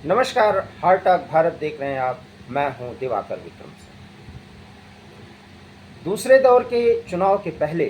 नमस्कार, heart talk Bharat देख रहे हैं आप। मैं हूं दिवाकर विक्रम से। दूसरे दौर के चुनाव के पहले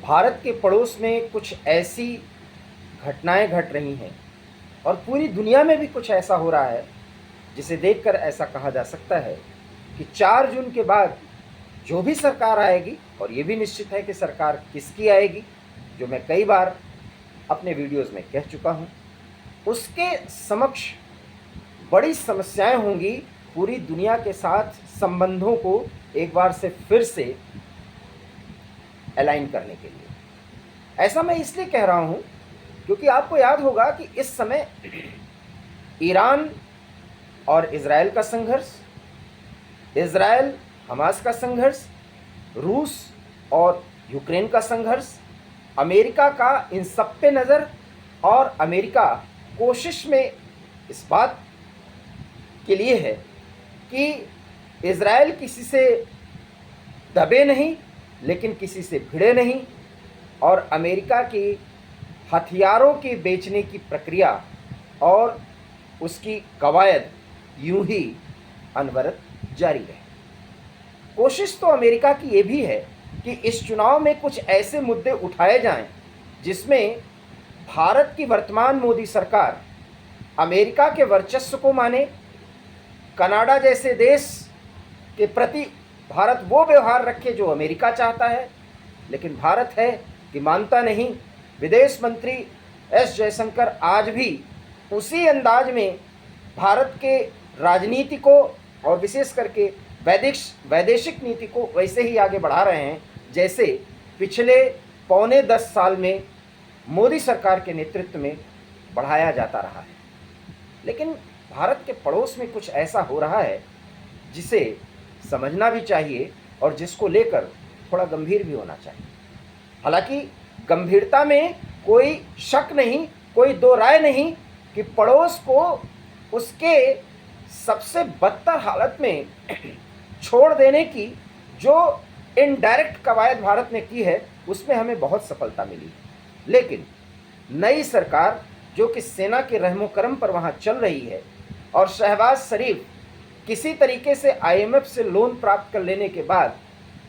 भारत के पड़ोस में कुछ ऐसी घटनाएं घट रही हैं और पूरी दुनिया में भी कुछ ऐसा हो रहा है जिसे देखकर ऐसा कहा जा सकता है कि 4 जून के बाद जो भी सरकार आएगी, और ये भी निश्चित है कि सरकार किसकी आएगी, जो मैं कई बार अपने वीडियोस में कह चुका हूं, उसके समक्ष बड़ी समस्याएं होंगी। पूरी दुनिया के साथ संबंधों को एक बार से फिर से अलाइन करने के लिए। ऐसा मैं इसलिए कह रहा हूं क्योंकि आपको याद होगा कि इस समय ईरान और इजराइल का संघर्ष, इजराइल हमास का संघर्ष, रूस और यूक्रेन का संघर्ष, अमेरिका का इन सब पे नज़र, और अमेरिका कोशिश में इस बात के लिए है कि इजराइल किसी से दबे नहीं लेकिन किसी से भिड़े नहीं, और अमेरिका की हथियारों के बेचने की प्रक्रिया और उसकी कवायद यूं ही अनवरत जारी रहे। कोशिश तो अमेरिका की ये भी है कि इस चुनाव में कुछ ऐसे मुद्दे उठाए जाएं जिसमें भारत की वर्तमान मोदी सरकार अमेरिका के वर्चस्व को माने, कनाडा जैसे देश के प्रति भारत वो व्यवहार रखे जो अमेरिका चाहता है, लेकिन भारत है कि मानता नहीं। विदेश मंत्री एस जयशंकर आज भी उसी अंदाज में भारत के राजनीति को और विशेष करके वैदेशिक नीति को वैसे ही आगे बढ़ा रहे हैं जैसे पिछले पौने 10 साल में मोदी सरकार के नेतृत्व में बढ़ाया जाता रहा है। लेकिन भारत के पड़ोस में कुछ ऐसा हो रहा है जिसे समझना भी चाहिए और जिसको लेकर थोड़ा गंभीर भी होना चाहिए। हालांकि गंभीरता में कोई शक नहीं, कोई दो राय नहीं कि पड़ोस को उसके सबसे बदतर हालत में छोड़ देने की जो इनडायरेक्ट कवायद भारत ने की है उसमें हमें बहुत सफलता मिली। लेकिन नई सरकार जो कि सेना के रहमो करम पर वहाँ चल रही है, और शहबाज शरीफ किसी तरीके से आईएमएफ से लोन प्राप्त कर लेने के बाद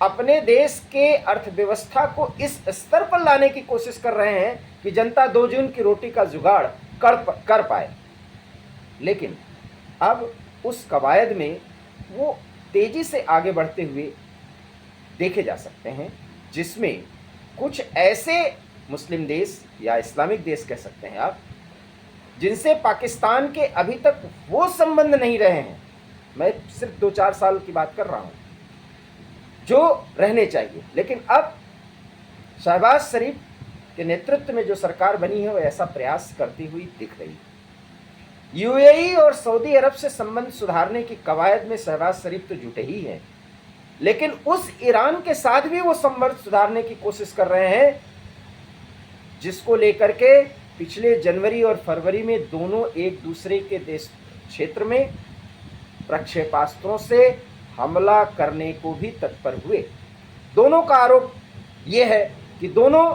अपने देश के अर्थव्यवस्था को इस स्तर पर लाने की कोशिश कर रहे हैं कि जनता 2 जून की रोटी का जुगाड़ कर पाए। लेकिन अब उस कवायद में वो तेजी से आगे बढ़ते हुए देखे जा सकते हैं जिसमें कुछ ऐसे मुस्लिम देश या इस्लामिक देश कह सकते हैं आप, जिनसे पाकिस्तान के अभी तक वो संबंध नहीं रहे हैं, मैं सिर्फ 2-4 साल की बात कर रहा हूं, जो रहने चाहिए। लेकिन अब शहबाज शरीफ के नेतृत्व में जो सरकार बनी है वो ऐसा प्रयास करती हुई दिख रही है। यूएई और सऊदी अरब से संबंध सुधारने की कवायद में शहबाज शरीफ तो जुटे ही हैं, लेकिन उस ईरान के साथ भी वो संबंध सुधारने की कोशिश कर रहे हैं जिसको लेकर के पिछले जनवरी और फरवरी में दोनों एक दूसरे के देश क्षेत्र में प्रक्षेपास्त्रों से हमला करने को भी तत्पर हुए। दोनों का आरोप ये है कि दोनों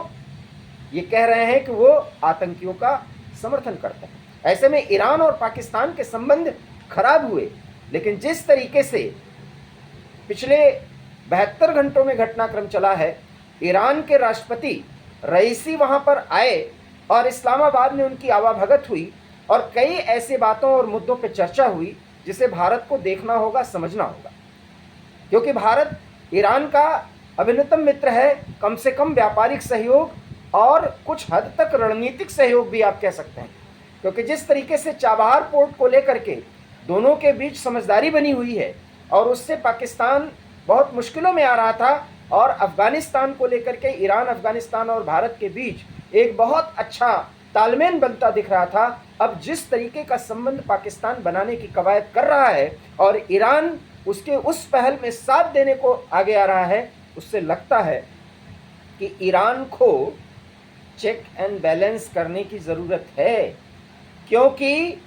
ये कह रहे हैं कि वो आतंकियों का समर्थन करते हैं। ऐसे में ईरान और पाकिस्तान के संबंध खराब हुए। लेकिन जिस तरीके से पिछले 72 घंटों में घटनाक्रम चला है, ईरान के राष्ट्रपति रईसी वहां पर आए और इस्लामाबाद में उनकी आवाभगत हुई और कई ऐसे बातों और मुद्दों पर चर्चा हुई जिसे भारत को देखना होगा, समझना होगा, क्योंकि भारत ईरान का अभिन्नतम मित्र है। कम से कम व्यापारिक सहयोग और कुछ हद तक रणनीतिक सहयोग भी आप कह सकते हैं, क्योंकि जिस तरीके से चाबहार पोर्ट को लेकर के दोनों के बीच समझदारी बनी हुई है और उससे पाकिस्तान बहुत मुश्किलों में आ रहा था, और अफगानिस्तान को लेकर के ईरान, अफगानिस्तान और भारत के बीच एक बहुत अच्छा तालमेल बनता दिख रहा था। अब जिस तरीके का संबंध पाकिस्तान बनाने की कवायद कर रहा है और ईरान उसके उस पहल में साथ देने को आगे आ रहा है, उससे लगता है कि ईरान को चेक एंड बैलेंस करने की ज़रूरत है, क्योंकि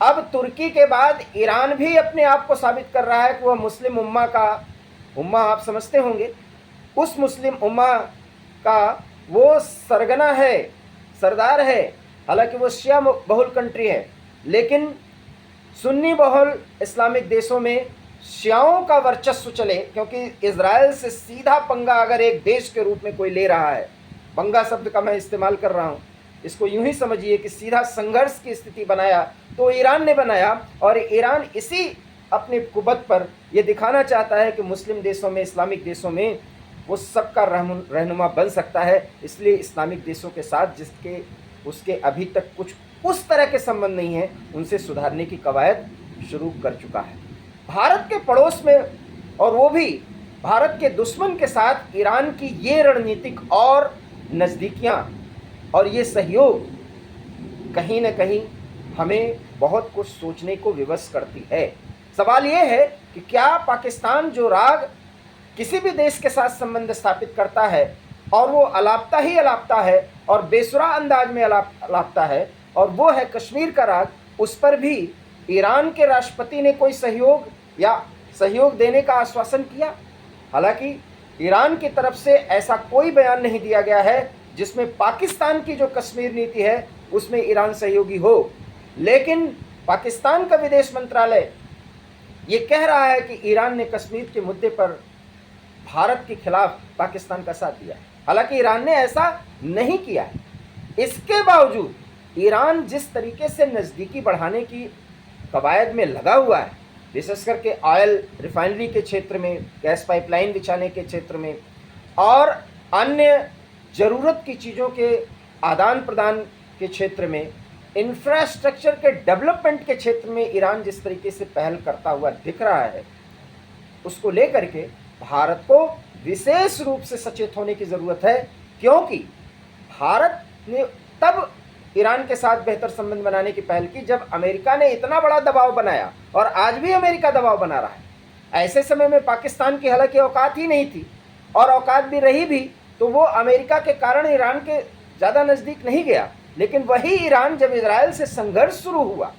अब तुर्की के बाद ईरान भी अपने आप को साबित कर रहा है कि वह मुस्लिम उम्मा का, उम्मा आप समझते होंगे, उस मुस्लिम उम्मा का वो सरगना है, सरदार है। हालांकि वो शिया बहुल कंट्री है, लेकिन सुन्नी बहुल इस्लामिक देशों में शियाओं का वर्चस्व चले, क्योंकि इजराइल से सीधा पंगा अगर एक देश के रूप में कोई ले रहा है, पंगा शब्द का मैं इस्तेमाल कर रहा हूँ, इसको यूं ही समझिए कि सीधा संघर्ष की स्थिति बनाया तो ईरान ने बनाया। और ईरान इसी अपने कुबत पर यह दिखाना चाहता है कि मुस्लिम देशों में, इस्लामिक देशों में वो सबका रहनुमा बन सकता है। इसलिए इस्लामिक देशों के साथ जिसके उसके अभी तक कुछ उस तरह के संबंध नहीं है, उनसे सुधारने की कवायद शुरू कर चुका है। भारत के पड़ोस में, और वो भी भारत के दुश्मन के साथ, ईरान की ये रणनीतिक और नज़दीकियाँ और ये सहयोग कहीं न कहीं हमें बहुत कुछ सोचने को विवश करती है। सवाल ये है कि क्या पाकिस्तान जो राग किसी भी देश के साथ संबंध स्थापित करता है और वो अलापता ही अलापता है और बेसुरा अंदाज में अलापता है, और वो है कश्मीर का राग, उस पर भी ईरान के राष्ट्रपति ने कोई सहयोग देने का आश्वासन किया। हालांकि ईरान की तरफ से ऐसा कोई बयान नहीं दिया गया है जिसमें पाकिस्तान की जो कश्मीर नीति है उसमें ईरान सहयोगी हो, लेकिन पाकिस्तान का विदेश मंत्रालय ये कह रहा है कि ईरान ने कश्मीर के मुद्दे पर भारत के खिलाफ पाकिस्तान का साथ दिया। हालांकि ईरान ने ऐसा नहीं किया है। इसके बावजूद ईरान जिस तरीके से नज़दीकी बढ़ाने की कवायद में लगा हुआ है, विशेष करके ऑयल रिफाइनरी के क्षेत्र में, गैस पाइपलाइन बिछाने के क्षेत्र में और अन्य ज़रूरत की चीज़ों के आदान प्रदान के क्षेत्र में, इंफ्रास्ट्रक्चर के डेवलपमेंट के क्षेत्र में ईरान जिस तरीके से पहल करता हुआ दिख रहा है, उसको लेकर के भारत को विशेष रूप से सचेत होने की ज़रूरत है। क्योंकि भारत ने तब ईरान के साथ बेहतर संबंध बनाने की पहल की जब अमेरिका ने इतना बड़ा दबाव बनाया, और आज भी अमेरिका दबाव बना रहा है। ऐसे समय में पाकिस्तान की हालांकि औकात ही नहीं थी, और औकात भी रही भी तो वो अमेरिका के कारण ईरान के ज़्यादा नज़दीक नहीं गया। लेकिन वही ईरान जब इजराइल से संघर्ष शुरू हुआ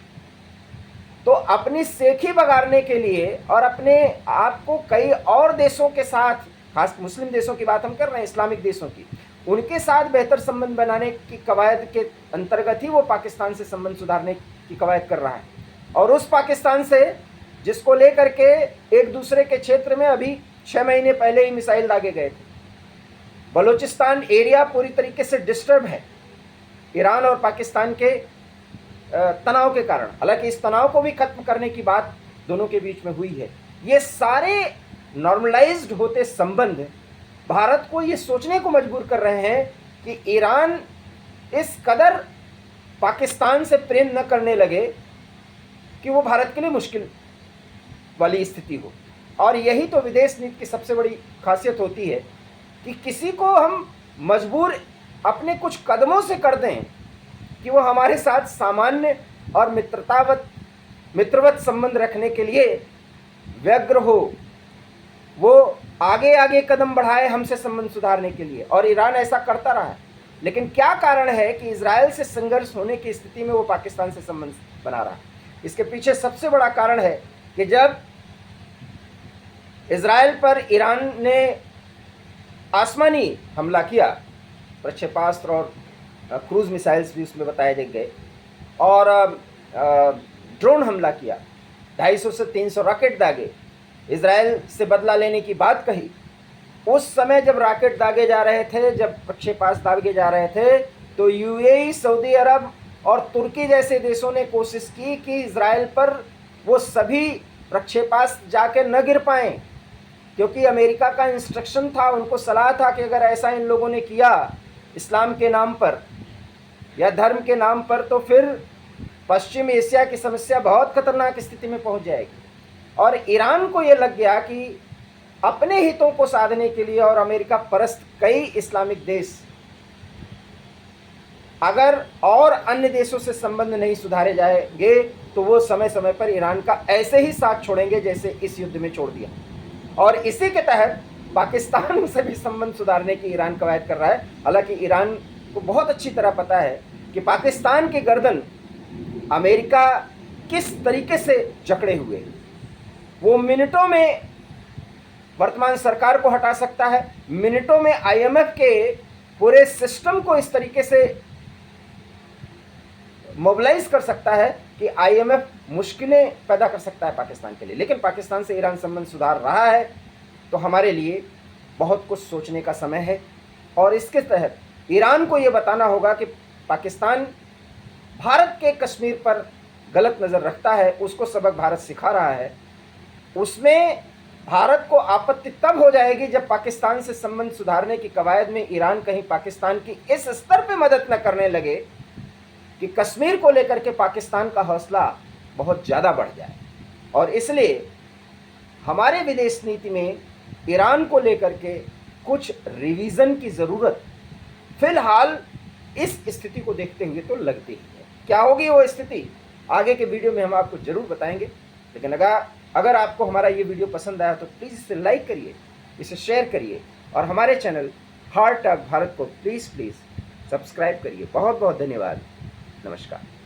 तो अपनी सेखी बगाड़ने के लिए और अपने आप को कई और देशों के साथ, खास मुस्लिम देशों की बात हम कर रहे हैं, इस्लामिक देशों की, उनके साथ बेहतर संबंध बनाने की कवायद के अंतर्गत ही वो पाकिस्तान से संबंध सुधारने की कवायद कर रहा है। और उस पाकिस्तान से जिसको लेकर के एक दूसरे के क्षेत्र में अभी 6 महीने पहले ही मिसाइल दागे गए थे। बलूचिस्तान एरिया पूरी तरीके से डिस्टर्ब है ईरान और पाकिस्तान के तनाव के कारण। हालांकि इस तनाव को भी खत्म करने की बात दोनों के बीच में हुई है। ये सारे नॉर्मलाइज्ड होते संबंध भारत को ये सोचने को मजबूर कर रहे हैं कि ईरान इस कदर पाकिस्तान से प्रेम न करने लगे कि वो भारत के लिए मुश्किल वाली स्थिति हो। और यही तो विदेश नीति की सबसे बड़ी खासियत होती है कि किसी को हम मजबूर अपने कुछ कदमों से कर दें कि वो हमारे साथ सामान्य और मित्रवत संबंध रखने के लिए व्यग्र हो, वो आगे आगे कदम बढ़ाए हमसे संबंध सुधारने के लिए। और ईरान ऐसा करता रहा है। लेकिन क्या कारण है कि इजराइल से संघर्ष होने की स्थिति में वो पाकिस्तान से संबंध बना रहा है? इसके पीछे सबसे बड़ा कारण है कि जब इजराइल पर ईरान ने आसमानी हमला किया, प्रक्षेपास्त्र और क्रूज मिसाइल्स भी उसमें बताए गए, और ड्रोन हमला किया, 250 से 300 रॉकेट दागे, इजराइल से बदला लेने की बात कही। उस समय जब रॉकेट दागे जा रहे थे, जब प्रक्षेपास्त्र दागे जा रहे थे, तो यूएई, सऊदी अरब और तुर्की जैसे देशों ने कोशिश की कि इजराइल पर वो सभी प्रक्षेपास्त्र जाके न गिर पाएँ, क्योंकि अमेरिका का इंस्ट्रक्शन था, उनको सलाह था कि अगर ऐसा इन लोगों ने किया इस्लाम के नाम पर या धर्म के नाम पर, तो फिर पश्चिम एशिया की समस्या बहुत खतरनाक स्थिति में पहुंच जाएगी। और ईरान को ये लग गया कि अपने हितों को साधने के लिए और अमेरिका परस्त कई इस्लामिक देश अगर और अन्य देशों से संबंध नहीं सुधारे जाएंगे तो वो समय समय पर ईरान का ऐसे ही साथ छोड़ेंगे जैसे इस युद्ध में छोड़ दिया। और इसी के तहत पाकिस्तान से भी संबंध सुधारने की ईरान कवायद कर रहा है। हालांकि ईरान को बहुत अच्छी तरह पता है कि पाकिस्तान की गर्दन अमेरिका किस तरीके से जकड़े हुए, वो मिनटों में वर्तमान सरकार को हटा सकता है, मिनटों में आईएमएफ के पूरे सिस्टम को इस तरीके से मोबिलाइज कर सकता है कि आईएमएफ मुश्किलें पैदा कर सकता है पाकिस्तान के लिए। लेकिन पाकिस्तान से ईरान संबंध सुधार रहा है तो हमारे लिए बहुत कुछ सोचने का समय है। और इसके तहत ईरान को ये बताना होगा कि पाकिस्तान भारत के कश्मीर पर गलत नज़र रखता है, उसको सबक भारत सिखा रहा है। उसमें भारत को आपत्ति तब हो जाएगी जब पाकिस्तान से संबंध सुधारने की कवायद में ईरान कहीं पाकिस्तान की इस स्तर पे मदद न करने लगे कि कश्मीर को लेकर के पाकिस्तान का हौसला बहुत ज़्यादा बढ़ जाए। और इसलिए हमारे विदेश नीति में ईरान को लेकर के कुछ रिवीजन की ज़रूरत फिलहाल इस स्थिति को देखते हुए तो लगती ही है। क्या होगी वो स्थिति आगे के वीडियो में हम आपको ज़रूर बताएंगे। लेकिन अगर आपको हमारा ये वीडियो पसंद आया तो प्लीज़ इसे लाइक करिए, इसे शेयर करिए और हमारे चैनल हार्ट टॉक भारत को प्लीज़ सब्सक्राइब करिए। बहुत बहुत धन्यवाद। नमस्कार।